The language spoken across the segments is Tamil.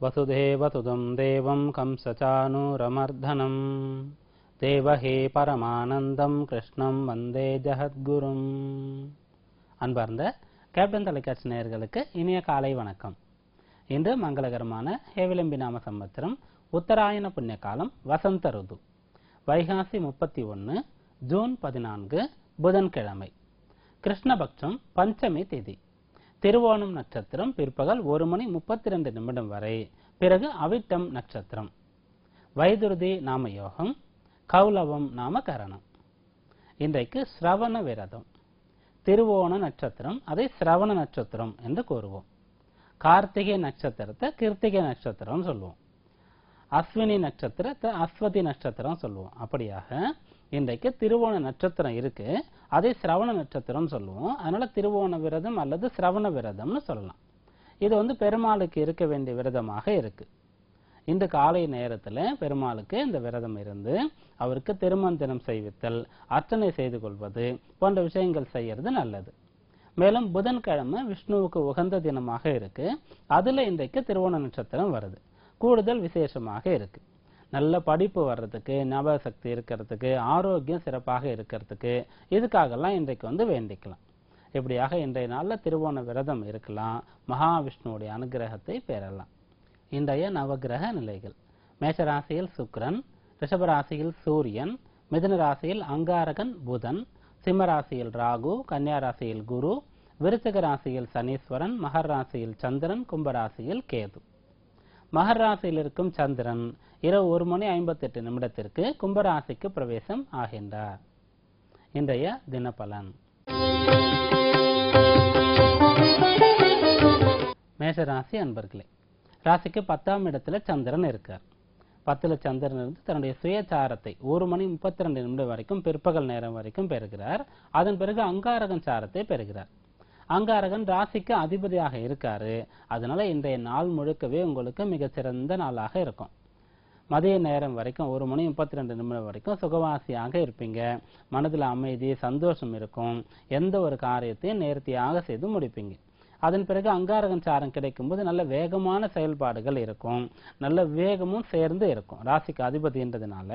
வசுதேவசுதம் தேவம் கம்சசானூரமர்தனம் தேவஹே பரமானந்தம் கிருஷ்ணம் வந்தே ஜகத்குரும். அன்பார்ந்த கேப்டன் தொலைக்காட்சி நேயர்களுக்கு இனிய காலை வணக்கம். இன்று மங்களகரமான ஹேவிளம்பி நாம சம்பத்சரம் உத்தராயண புண்ணிய காலம் வசந்த ருது வைகாசி 31 ஜூன் 14 புதன்கிழமை, கிருஷ்ணபக்ஷம் பஞ்சமி திதி, திருவோணம் நட்சத்திரம் பிற்பகல் 1:32 வரை, பிறகு அவிட்டம் நட்சத்திரம், வைதுருதி நாம யோகம், கௌலவம் நாம கரணம். இன்றைக்கு சிரவண விரதம். திருவோண நட்சத்திரம், அதை சிரவண நட்சத்திரம் என்று கூறுவோம். கார்த்திகை நட்சத்திரத்தை கிருத்திகை நட்சத்திரம் சொல்லுவோம். அஸ்வினி நட்சத்திரத்தை அஸ்வதி நட்சத்திரம் சொல்லுவோம். அப்படியாக இன்றைக்கு திருவோண நட்சத்திரம் இருக்கு, அதை சிரவண நட்சத்திரம் சொல்லுவோம். அதனால திருவோண விரதம் அல்லது சிரவண விரதம்னு சொல்லலாம். இது பெருமாளுக்கு இருக்க வேண்டிய விரதமாக இருக்கு. இந்த காலை நேரத்துல பெருமாளுக்கு இந்த விரதம் இருந்து அவருக்கு திருமந்திரம் செய்வித்தல், அர்ச்சனை செய்து கொள்வது போன்ற விஷயங்கள் செய்யறது நல்லது. மேலும் புதன்கிழமை விஷ்ணுவுக்கு உகந்த தினமாக இருக்கு. அதுல இன்றைக்கு திருவோண நட்சத்திரம் வருது, கூடுதல் விசேஷமாக இருக்கு. நல்ல படிப்பு வர்றதுக்கு, ஞாபக சக்தி இருக்கிறதுக்கு, ஆரோக்கியம் சிறப்பாக இருக்கிறதுக்கு இதுக்காகலாம் இன்றைக்கு வேண்டிக்கலாம். இப்படியாக இன்றைய நாள்ல திருவோண விரதம் இருக்கலாம். மகாவிஷ்ணுவுடைய அனுகிரகத்தை பெறலாம். இன்றைய நவகிரக நிலைகள்: மேஷராசியில் சுக்கிரன், ரிஷபராசியில் சூரியன், மிதுன ராசியில் அங்காரகன் புதன், சிம்மராசியில் ராகு, கன்னியா ராசியில் குரு, விருச்சிக ராசியில் சனீஸ்வரன், மகர ராசியில் சந்திரன், கும்பராசியில் கேது. மகர ராசியில் இருக்கும் சந்திரன் இரவு 1:58 கும்பராசிக்கு பிரவேசம் ஆகின்றார். இன்றைய தினபலன்: மேஷராசி அன்பர்களே, ராசிக்கு 10ஆம் இடத்துல சந்திரன் இருக்கார். 10ல சந்திரன் இருந்து தன்னுடைய சுயசாரத்தை 1:32 வரைக்கும் பிற்பகல் நேரம் வரைக்கும் பெறுகிறார். அதன் பிறகு அங்காரகன் சாரத்தை பெறுகிறார். அங்காரகன் ராசிக்கு அதிபதியாக இருக்காரு. அதனால இன்றைய நாள் முழுக்கவே உங்களுக்கு மிகச்சிறந்த நாளாக இருக்கும். மதிய நேரம் வரைக்கும் 1:32 வரைக்கும் சுகவாசியாக இருப்பீங்க. மனதில் அமைதி, சந்தோஷம் இருக்கும். எந்த ஒரு காரியத்தையும் நேர்த்தியாக செய்து முடிப்பீங்க. அதன் பிறகு அங்காரகன் சாரம் கிடைக்கும்போது நல்ல வேகமான செயல்பாடுகள் இருக்கும். நல்ல வேகமும் சேர்ந்து இருக்கும். ராசிக்கு அதிபதின்றதுனால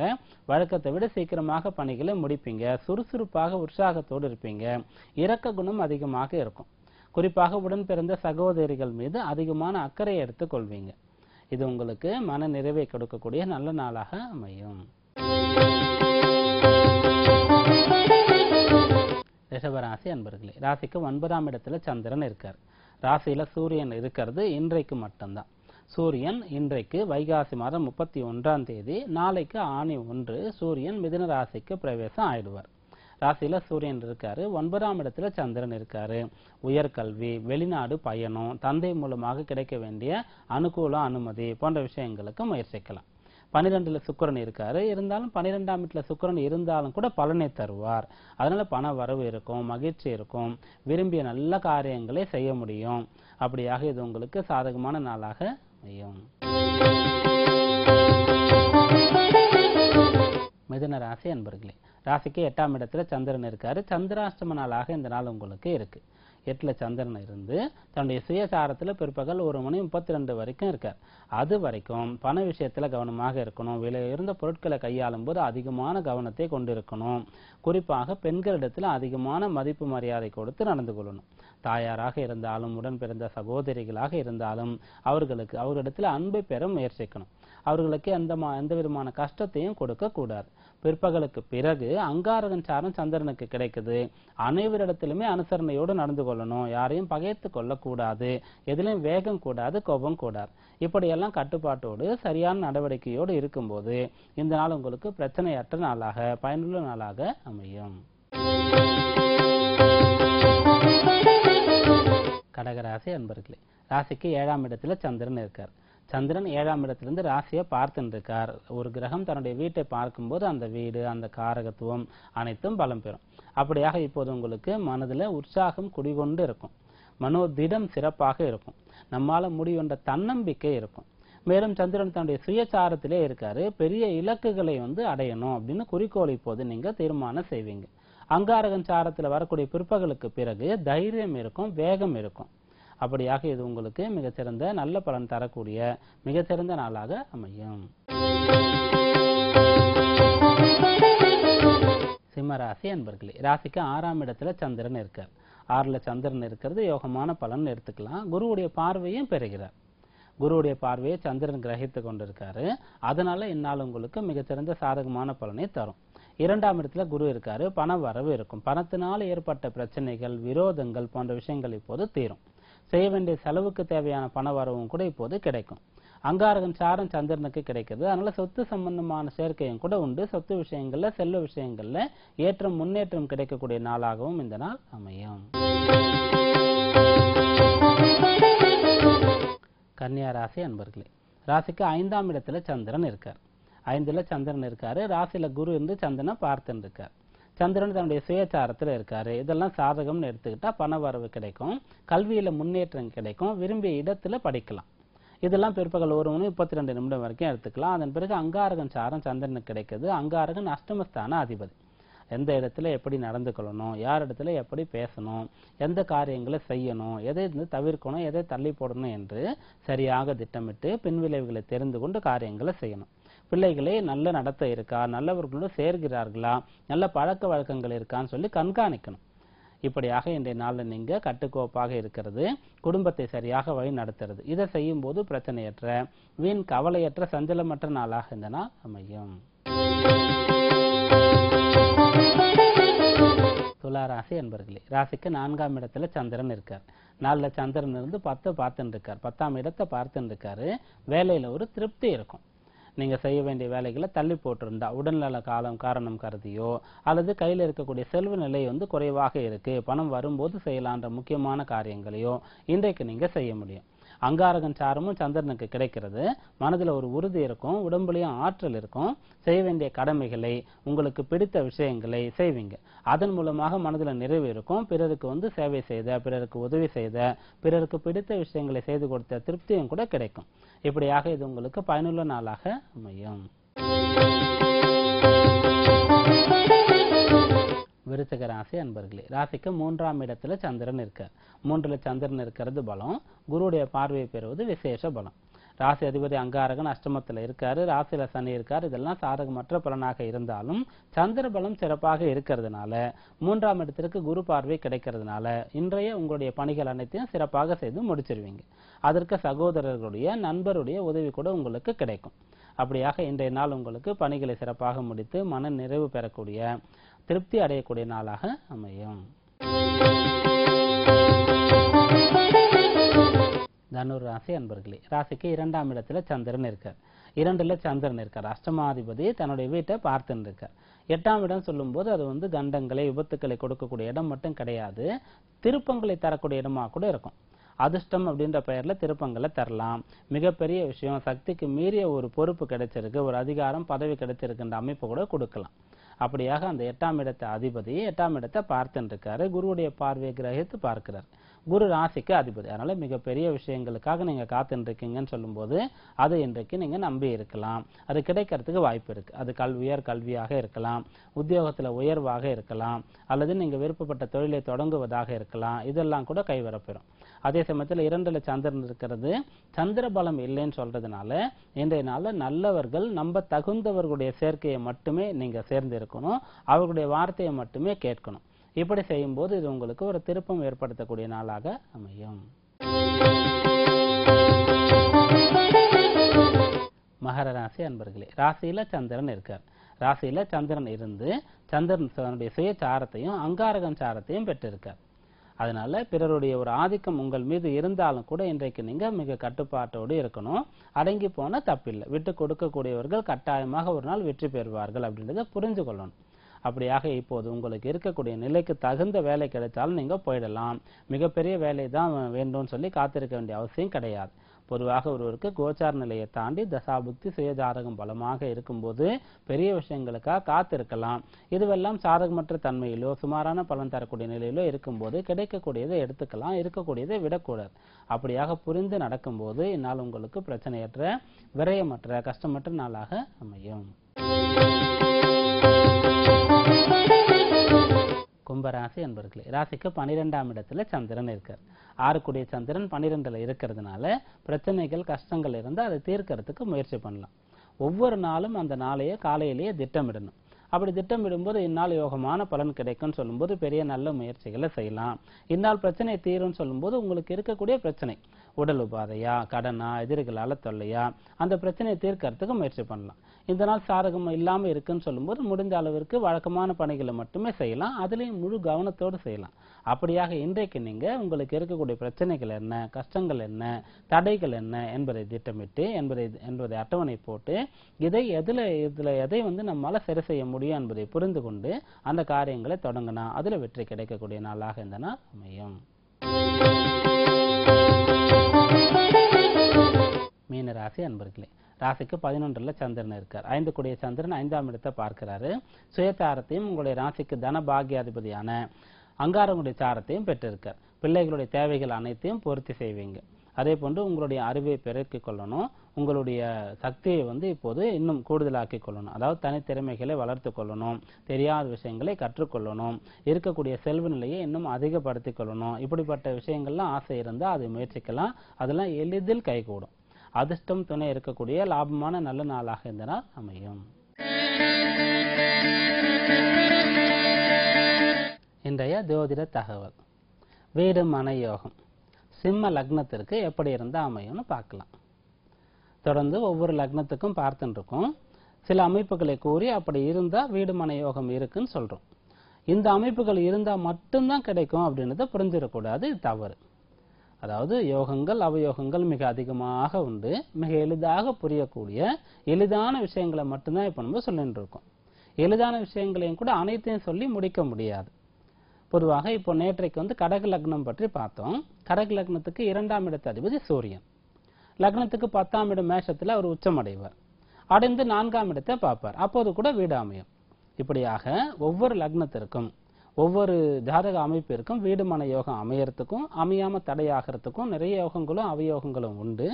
வழக்கத்தை விட சீக்கிரமாக பணிகளை முடிப்பீங்க. சுறுசுறுப்பாக உற்சாகத்தோடு இருப்பீங்க. இரக்க குணம் அதிகமாக இருக்கும். குறிப்பாக உடன் பிறந்த சகோதரிகள் மீது அதிகமான அக்கறை எடுத்துக் கொள்வீங்க. இது உங்களுக்கு மன நிறைவை கொடுக்கக்கூடிய நல்ல நாளாக அமையும். ரிஷபராசி அன்பர்களே, ராசிக்கு 9ஆம் இடத்துல சந்திரன் இருக்கார். ராசியில சூரியன் இருக்கிறது இன்றைக்கு மட்டும்தான். சூரியன் இன்றைக்கு வைகாசி மாதம் 31ஆம் தேதி, நாளைக்கு ஆனி 1 சூரியன் மிதுன ராசிக்கு பிரவேசம் ஆயிடுவார். ராசியில சூரியன் இருக்காரு, 9ஆம் இடத்துல சந்திரன் இருக்காரு. உயர்கல்வி, வெளிநாடு பயணம், தந்தை மூலமாக கிடைக்க வேண்டிய அனுகூலம், அனுமதி போன்ற விஷயங்களுக்கு முயற்சிக்கலாம். 12ல சுக்கிரன் இருக்காரு. இருந்தாலும் 12ஆம் வீட்டுல சுக்கிரன் இருந்தாலும் கூட பலனை தருவார். அதனால பண வரவு இருக்கும், மகிழ்ச்சி இருக்கும், விரும்பிய நல்ல காரியங்களை செய்ய முடியும். அப்படியாக இது உங்களுக்கு சாதகமான நாளாக அமையும். மிதுன ராசி அன்பர்களே, ராசிக்கு 8ஆம் இடத்துல சந்திரன் இருக்காரு. சந்திராஷ்டம நாளாக இந்த நாள் உங்களுக்கு இருக்கு. 8ல சந்திரன் இருந்து தன்னுடைய சுயசாரத்துல பிற்பகல் 1:32 வரைக்கும் இருக்கார். அது வரைக்கும் பண விஷயத்துல கவனமாக இருக்கணும். விலை உயர்ந்த பொருட்களை கையாளும் போது அதிகமான கவனத்தை கொண்டிருக்கணும். குறிப்பாக பெண்களிடத்துல அதிகமான மதிப்பு மரியாதை கொடுத்து நடந்து கொள்ளணும். தாயாராக இருந்தாலும், உடன் பிறந்த சகோதரிகளாக இருந்தாலும் அவர்களிடத்துல அன்பை பெற முயற்சிக்கணும். அவர்களுக்கு எந்த விதமான கஷ்டத்தையும் கொடுக்க கூடாது. பிற்பகலுக்கு பிறகு அங்காரகன் சாரம் சந்திரனுக்கு கிடைக்குது. அனைவரிடத்திலுமே அனுசரணையோடு நடந்து கொள்ளணும். யாரையும் பகைத்து கொள்ளக்கூடாது. எதிலும் வேகம் கூடாது, கோபம் கூடாது. இப்படியெல்லாம் கட்டுப்பாட்டோடு சரியான நடவடிக்கையோடு இருக்கும்போது இந்த நாள் உங்களுக்கு பிரச்சனையற்ற நாளாக, பயனுள்ள நாளாக அமையும். கடகராசி அன்பர்களே, ராசிக்கு 7ஆம் இடத்துல சந்திரன் இருக்கார். சந்திரன் 7ஆம் இடத்திலிருந்து ராசியை பார்த்துட்டு இருக்கார். ஒரு கிரகம் தன்னுடைய வீட்டை பார்க்கும்போது அந்த வீடு, அந்த காரகத்துவம் அனைத்தும் பலம் பெறும். அப்படியாக இப்போது உங்களுக்கு மனதில் உற்சாகம் குடிகொண்டு இருக்கும். மனோதிடம் சிறப்பாக இருக்கும். நம்மால முடிவென்ற தன்னம்பிக்கை இருக்கும். மேலும் சந்திரன் தன்னுடைய சுயசாரத்திலே இருக்காரு. பெரிய இலக்குகளை அடையணும் அப்படின்னு குறிக்கோள் இப்போது நீங்க தீர்மானம் செய்வீங்க. அங்காரகன் சாரத்தில் வரக்கூடிய பிற்பகலுக்கு பிறகு தைரியம் இருக்கும், வேகம் இருக்கும். அப்படியாக இது உங்களுக்கு மிகச்சிறந்த நல்ல பலன் தரக்கூடிய மிகச்சிறந்த நாளாக அமையும். சிம்ம ராசி அன்பர்களே, ராசிக்கு 6ஆம் இடத்துல சந்திரன் இருக்கார். 6ல சந்திரன் இருக்கிறது யோகமான பலன் எடுத்துக்கலாம். குருவுடைய பார்வையும் பெறுகிறார். குருவுடைய பார்வையை சந்திரன் கிரகித்து கொண்டிருக்காரு. அதனால இந்நாள் உங்களுக்கு மிகச்சிறந்த சாதகமான பலனை தரும். 2ஆம் இடத்துல குரு இருக்காரு. பண வரவு இருக்கும். பணத்தினால் ஏற்பட்ட பிரச்சனைகள், விரோதங்கள் போன்ற விஷயங்கள் இப்போது தீரும். செய்ய வேண்டிய செலவுக்கு தேவையான பண வரவும் கூட இப்போது கிடைக்கும். அங்காரகன் சாரம் சந்திரனுக்கு கிடைக்கிறது. அதனால சொத்து சம்பந்தமான சேர்க்கையும் கூட உண்டு. சொத்து விஷயங்கள்ல, செல்வ விஷயங்கள்ல ஏற்றம் முன்னேற்றம் கிடைக்கக்கூடிய நாளாகவும் இந்த நாள் அமையும். கன்னியா ராசி அன்பர்களே, ராசிக்கு 5ஆம் இடத்துல சந்திரன் இருக்கார். 5ல சந்திரன் இருக்காரு. ராசியில குரு இருந்து சந்திரனை பார்த்துன்னு இருக்கார். சந்திரன் தன்னுடைய சுயச்சாரத்தில் இருக்காரு. இதெல்லாம் சாதகம்னு எடுத்துக்கிட்டா பண வரவு கிடைக்கும், கல்வியில முன்னேற்றம் கிடைக்கும், விரும்பிய இடத்துல படிக்கலாம். இதெல்லாம் பிற்பகல் 1:32 வரைக்கும் எடுத்துக்கலாம். அதன் பிறகு அங்காரகன் சாரம் சந்திரனுக்கு கிடைக்குது. அங்காரகன் அஷ்டமஸ்தான அதிபதி. எந்த இடத்துல எப்படி நடந்துக்கொள்ளணும், யார் இடத்துல எப்படி பேசணும், எந்த காரியங்களை செய்யணும், எதை தவிர்க்கணும், எதை தள்ளி போடணும் என்று சரியாக திட்டமிட்டு பின்விளைவுகளை தெரிந்து கொண்டு காரியங்களை செய்யணும். பிள்ளைகளே நல்ல நடத்தை இருக்கா, நல்லவர்களோடு சேர்கிறார்களா, நல்ல பழக்க வழக்கங்கள் இருக்கான்னு சொல்லி கண்காணிக்கணும். இப்படியாக இன்றைய நாளில் நீங்க கட்டுக்கோப்பாக இருக்கிறது, குடும்பத்தை சரியாக வழி நடத்துறது, இதை செய்யும் போது பிரச்சனையற்ற, வீண் கவலையற்ற, சஞ்சலமற்ற நாளாக இந்த நாள் அமையும். துலா ராசி அன்பர்களே, ராசிக்கு 4ஆம் இடத்துல சந்திரன் இருக்கார். 4ல சந்திரன் இருந்து 10 பார்த்துட்டு இருக்கார். 10ஆம் இடத்தை பார்த்துட்டு இருக்காரு. வேலையில ஒரு திருப்தி இருக்கும். நீங்க செய்ய வேண்டிய வேலைகளை தள்ளி போட்டிருந்தா, உடல்நல காரணம் கருதியோ அல்லது கையில் இருக்கக்கூடிய செல்வ நிலை குறைவாக இருக்கு, பணம் வரும்போது செய்யலான்ற முக்கியமான காரியங்களையோ இன்றைக்கு நீங்க செய்ய முடியும். அங்காரகன் சாரமும் சந்திரனுக்கு கிடைக்கிறது. மனதில் ஒரு உறுதி இருக்கும், உடம்புலையும் ஆற்றல் இருக்கும். செய்ய வேண்டிய கடமைகளை, உங்களுக்கு பிடித்த விஷயங்களை செய்வீங்க. அதன் மூலமாக மனதில் நிறைவு இருக்கும். பிறருக்கு சேவை செய்த, பிறருக்கு உதவி செய்த, பிறருக்கு பிடித்த விஷயங்களை செய்து கொடுத்த திருப்தியும் கூட கிடைக்கும். இப்படியாக இது உங்களுக்கு பயனுள்ள நாளாக அமையும். விருச்சிக ராசி அன்பர்களே, ராசிக்கு 3ஆம் இடத்துல சந்திரன் இருக்கார். 3ல சந்திரன் இருக்கிறது பலம். குருவுடைய பார்வையை பெறுவது விசேஷ பலம். ராசி அதிபதி அங்காரகன் அஷ்டமத்தில் இருக்காரு. ராசியில சனி இருக்கார். இதெல்லாம் சாதகமற்ற பலனாக இருந்தாலும் சந்திர பலம் சிறப்பாக இருக்கிறதுனால, 3ஆம் இடத்திற்கு குரு பார்வை கிடைக்கிறதுனால இன்றைய உங்களுடைய பணிகள் அனைத்தையும் சிறப்பாக செய்து முடிச்சிருவீங்க. அதற்கு சகோதரர்களுடைய, நண்பருடைய உதவி கூட உங்களுக்கு கிடைக்கும். அப்படியாக இன்றைய நாள் உங்களுக்கு பணிகளை சிறப்பாக முடித்து மன நிறைவு பெறக்கூடிய, திருப்தி அடையக்கூடிய நாளாக அமையும். தனுர் ராசி அன்பர்களே, ராசிக்கு 2ஆம் இடத்துல சந்திரன் இருக்கார். 2ல சந்திரன் இருக்கார். அஷ்டமாதிபதி தன்னுடைய வீட்டை பார்த்துன்னு இருக்கார். 8ஆம் இடம் சொல்லும் போது அது கண்டங்களை, விபத்துக்களை கொடுக்கக்கூடிய இடம் மட்டும் கிடையாது, திருப்பங்களை தரக்கூடிய இடமா கூட இருக்கும். அதிர்ஷ்டம் அப்படின்ற பெயர்ல திருப்பங்களை தரலாம். மிகப்பெரிய விஷயம், சக்திக்கு மீறிய ஒரு பொறுப்பு கிடைச்சிருக்கு, ஒரு அதிகாரம் பதவி கிடைச்சிருக்குன்ற அமைப்பு கூட கொடுக்கலாம். அப்படியாக அந்த 8ஆம் இடத்தை அதிபதி 8ஆம் இடத்தை பார்த்துட்டு இருக்காரு. குருவுடைய பார்வையை கிரகித்து பார்க்கிறார். குரு ராசிக்கு அதிபதி. அதனால மிகப்பெரிய விஷயங்களுக்காக நீங்க காத்துட்டு இருக்கீங்கன்னு சொல்லும் போது அதை இன்றைக்கு நீங்க நம்பி இருக்கலாம். அது கிடைக்கிறதுக்கு வாய்ப்பு இருக்கு. அது உயர் கல்வியாக இருக்கலாம், உத்தியோகத்துல உயர்வாக இருக்கலாம், அல்லது நீங்க விருப்பப்பட்ட தொழிலை தொடங்குவதாக இருக்கலாம். இதெல்லாம் கூட கைவரப்பெறும். அதே சமயத்தில் 2ல சந்திரன் இருக்கிறது. சந்திர பலம் இல்லைன்னு சொல்றதுனால இன்றைய நாள்ல நல்லவர்கள், நம்ப தகுந்தவர்களுடைய சேர்க்கையை மட்டுமே நீங்க சேர்ந்து இருக்கணும். அவர்களுடைய வார்த்தையை மட்டுமே கேட்கணும். இப்படி செய்யும் போது இது உங்களுக்கு ஒரு திருப்பம் ஏற்படுத்தக்கூடிய நாளாக அமையும். மகர ராசி அன்பர்களே, ராசியில சந்திரன் இருக்கார். ராசியில சந்திரன் இருந்து சந்திரன் தன்னுடைய சுயச்சாரத்தையும் அங்காரகன் சாரத்தையும் பெற்றிருக்கார். அதனால பிறருடைய ஒரு ஆதிக்கம் உங்கள் மீது இருந்தாலும் கூட இன்றைக்கு நீங்க மிக கட்டுப்பாட்டோடு இருக்கணும். அடங்கி போன தப்பில்லை. விட்டு கொடுக்கக்கூடியவர்கள் கட்டாயமாக ஒரு நாள் வெற்றி பெறுவார்கள் அப்படின்றத புரிஞ்சு கொள்ளணும். அப்படியாக இப்போது உங்களுக்கு இருக்கக்கூடிய நிலைக்கு தகுந்த வேலை கிடைத்தாலும் நீங்க போயிடலாம். மிகப்பெரிய வேலை தான் வேண்டும்னு சொல்லி காத்திருக்க வேண்டிய அவசியம் கிடையாது. பொதுவாக ஒருவருக்கு கோச்சார நிலையை தாண்டி தசாபுக்தி சுயஜாதகம் பலமாக இருக்கும்போது பெரிய விஷயங்களுக்காக காத்திருக்கலாம். இதுவெல்லாம் சாதகமற்ற தன்மையிலோ சுமாரான பலன் தரக்கூடிய நிலையிலோ இருக்கும்போது கிடைக்கக்கூடியதை எடுத்துக்கலாம், இருக்கக்கூடியதை விடக்கூடாது. அப்படியாக புரிந்து நடக்கும்போது இந்நாள் உங்களுக்கு பிரச்சனையற்ற, விரயமற்ற, கஷ்டமற்ற நாளாக அமையும். கும்ப கும்பராசி என்பர்களே, ராசிக்கு 12ஆம் இடத்துல சந்திரன் இருக்கார். 6 கூடிய சந்திரன் 12ல இருக்கிறதுனால பிரச்சனைகள் கஷ்டங்கள் இருந்தால் அதை தீர்க்கறதுக்கு முயற்சி பண்ணலாம். ஒவ்வொரு நாளும் அந்த நாளையே காலையிலேயே திட்டமிடணும். அப்படி திட்டமிடும்போது இந்நாள் யோகமான பலன் கிடைக்கும்னு சொல்லும்போது பெரிய நல்ல முயற்சிகளை செய்யலாம். இந்நாள் பிரச்சனை தீரும்னு சொல்லும்போது உங்களுக்கு இருக்கக்கூடிய பிரச்சனை உடல் உபாதையா, கடனா, எதிரிகளால தொல்லையா, அந்த பிரச்சனையை தீர்க்கறதுக்கு முயற்சி பண்ணலாம். இந்த நாள் சாதகம் இல்லாமல் இருக்குன்னு சொல்லும்போது முடிந்த அளவிற்கு வழக்கமான பணிகளை மட்டுமே செய்யலாம். அதுலேயும் முழு கவனத்தோடு செய்யலாம். அப்படியாக இன்றைக்கு நீங்க உங்களுக்கு இருக்கக்கூடிய பிரச்சனைகள் என்ன, கஷ்டங்கள் என்ன, தடைகள் என்ன என்பதை திட்டமிட்டு என்பதை அட்டவணை போட்டு இதுல எதை நம்மால சரி செய்ய முடியும் என்பதை புரிந்து கொண்டு அந்த காரியங்களை தொடங்கினா அதுல வெற்றி கிடைக்கக்கூடிய நாளாக இந்த நாள் அமையும். மீன ராசி அன்பர்களே, ராசிக்கு 11ல சந்திரன் இருக்கார். 5 கூடிய சந்திரன் 5ஆம் இடத்தை பார்க்கிறாரு. சுயசாரத்தையும் உங்களுடைய ராசிக்கு தன பாகியாதிபதியான அங்காரங்களுடைய சாரத்தையும் பெற்றிருக்கார். பிள்ளைகளுடைய தேவைகள் அனைத்தையும் பூர்த்தி செய்வீங்க. அதே போன்று உங்களுடைய அறிவை பெருக்கிக் கொள்ளணும். உங்களுடைய சக்தியை இப்போது இன்னும் கூடுதலாக்கி கொள்ளணும். அதாவது தனித்திறமைகளை வளர்த்து கொள்ளணும், தெரியாத விஷயங்களை கற்றுக்கொள்ளணும், இருக்கக்கூடிய செல்வ நிலையை இன்னும் அதிகப்படுத்திக் கொள்ளணும். இப்படிப்பட்ட விஷயங்கள்லாம் ஆசை இருந்தால் அதை முயற்சிக்கலாம். அதெல்லாம் எளிதில் கைகூடும். அதிர்ஷ்டம் துணை இருக்கக்கூடிய லாபமான நல்ல நாளாக இந்த நாள் அமையும். இன்றைய ஜோதிட தகவல். வீடு மனை யோகம் சிம்ம லக்னத்திற்கு எப்படி இருந்தால் அமையும்னு பார்க்கலாம். தொடர்ந்து ஒவ்வொரு லக்னத்துக்கும் பார்த்துட்டு இருக்கோம். சில அமைப்புகளை கூறி அப்படி இருந்தால் வீடு மனை யோகம் இருக்குன்னு சொல்றோம். இந்த அமைப்புகள் இருந்தால் மட்டும்தான் கிடைக்கும் அப்படின்றத புரிஞ்சிடக்கூடாது, தவறு. அதாவது யோகங்கள் அவயோகங்கள் மிக அதிகமாக உண்டு. மிக எளிதாக புரியக்கூடிய எளிதான விஷயங்களை மட்டும்தான் இப்போ நம்ம சொல்லிட்டு இருக்கோம். எளிதான விஷயங்களையும் கூட அனைத்தையும் சொல்லி முடிக்க முடியாது. பொதுவாக இப்போ நேற்றைக்கு கடக லக்னம் பற்றி பார்த்தோம். கடக லக்னத்துக்கு 2ஆம் இடத்து அதிபதி சூரியன். லக்னத்துக்கு 10ஆம் இடம் மேஷத்துல அவர் உச்சமடைவார். அடைந்து 4ஆம் இடத்தை பார்ப்பார். அப்போது கூட வீடு அமையும். இப்படியாக ஒவ்வொரு லக்னத்திற்கும் ஒவ்வொரு ஜாதக அமைப்பிற்கும் வீடு மனை யோகம் அமையறதுக்கும் அமையாம தடையாகிறதுக்கும் நிறைய யோகங்களும் அவயோகங்களும் உண்டு.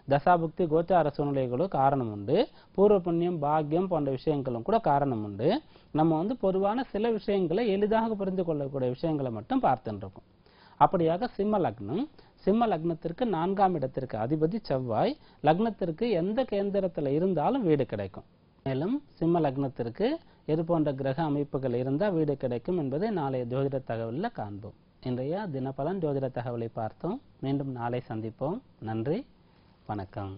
தசாபுக்தி கோச்சார சூழ்நிலைகளும் காரணம் உண்டு. பூர்வ புண்ணியம் பாக்கியம் போன்ற விஷயங்களும் கூட காரணம் உண்டு. நம்ம பொதுவான சில விஷயங்களை எளிதாக புரிந்து கொள்ளக்கூடிய விஷயங்களை மட்டும் பார்த்துட்டு இருக்கோம். அப்படியாக சிம்ம லக்னத்திற்கு 4ஆம் இடத்திற்கு அதிபதி செவ்வாய். லக்னத்திற்கு எந்த கேந்திரத்தில் இருந்தாலும் வீடு கிடைக்கும். மேலும் சிம்ம லக்னத்திற்கு எது போன்ற கிரக அமைப்புகள் இருந்தால் வீடு கிடைக்கும் என்பதை நாளைய ஜோதிட தகவலில் காண்போம். இன்றைய தினபலன் ஜோதிட தகவலை பார்த்தோம். மீண்டும் நாளை சந்திப்போம். நன்றி, வணக்கம்.